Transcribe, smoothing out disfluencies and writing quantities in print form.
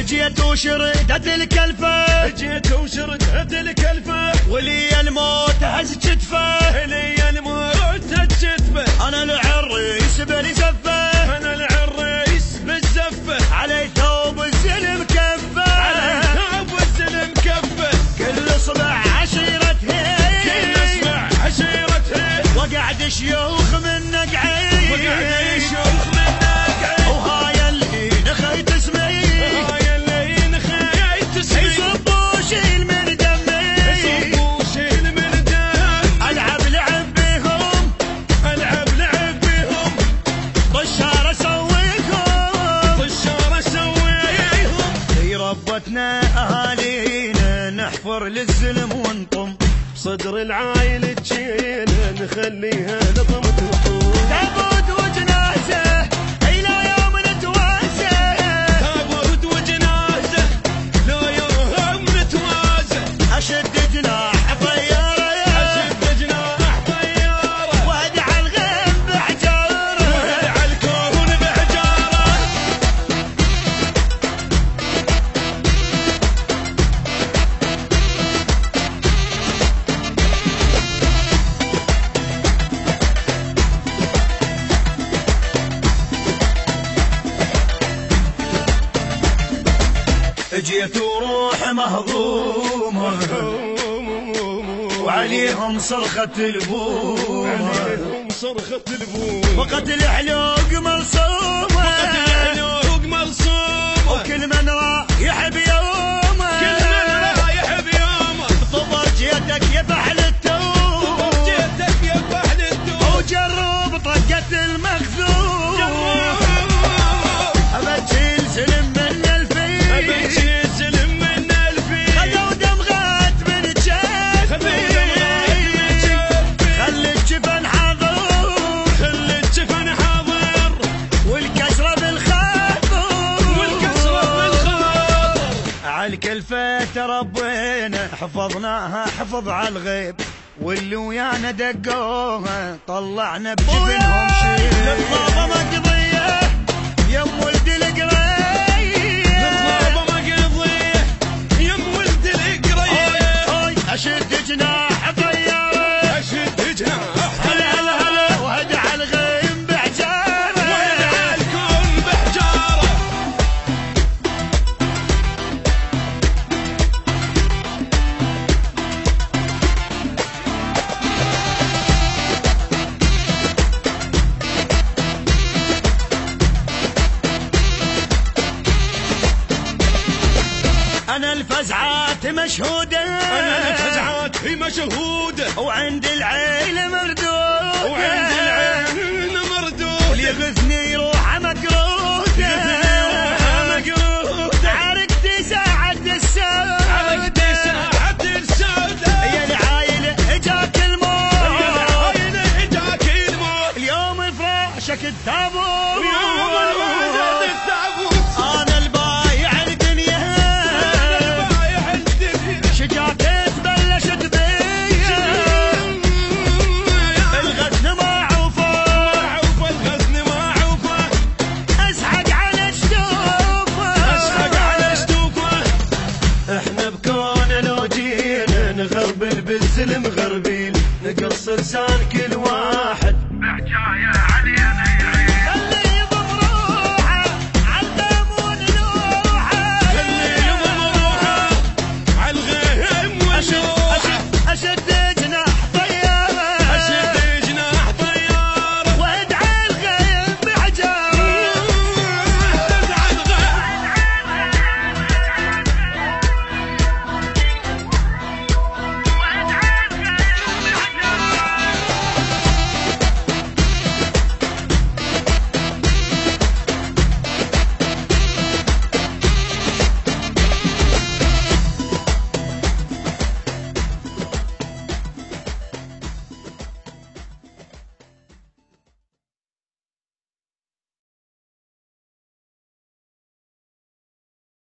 جيت وشردت الكلفة، جيت وشردت الكلفة، ولي الموت هز كتفه، لي الموت هز كتفه. انا العريس بالزفة، انا العريس بالزفة، علي ثوب الزلم كفه، علي ثوب الزلم كفه. كل صبع عشيرته، كل صبع عشيرته، وقعد شيوخ من نقعي، وقعد يشوف من نقعي. وهاي اللي نخيت اسمي، هاي اللي نخيت اسمي، يصبوا شيل من دمي، يصبوا شيل من دمي. العب لعب بيهم، العب لعب بيهم، طشار اسويهم، طشار اسويهم. في ربتنا اهالينا نحفر للزلم ونطم، صدر العايل تشيله نخليها لطم تطول. تابوت وجنازه الى يوم نتواسه، تابوت وجنازه لو يوم نتوازه. اشد جناح طياره، اشد جناح طياره، وادع الغيب بحجاره، وادع الكون بحجاره. جيت وروح مهضومه، وعليهم صرخة البومه، عليهم صرخة البوم، وقت الحلوق مرسومه، وقت الحلوق مرسومه. وكل من رايح بيومه، كل من رايح بيومه، طبر جيتك يا فحل التوب، جيتك يا فحل الدوب. وجرب طقة المخزون، أبتشيل زلم من الفيل، أبتشيل زلم من الفيل، خذوا دمغات من جفي، خذوا دمغات من جفي. خلي الجفن حاضر، خلي الجفن حاضر، والكسرة بالخاطر، والكسرة بالخاطر. عالكلفة تربينا حفظناها حفظ عالغيب، واللي ويانا دقوها طلعنا بجبنهم شيء. للطابة مقضية يم ولد القرية، للطابة مقضية يم ولد القرية. اشد جناح طيارة، اشد جناح هلا هلا هلا، وهدع الغيم بحجارة، وادع الكون بحجارة. انا الفزعات مشهودة، انا الفزعات هي مشهودة، وعند العيلة مردودة، وعند العين مردودة. واللي يغثني يروح مكروته، عرقتي ساعة السودة، عرقتي ساعة السودة. يا العايلة اجاك الموت، يا العايلة اجاك الموت، اليوم فراشك التابوت، اليوم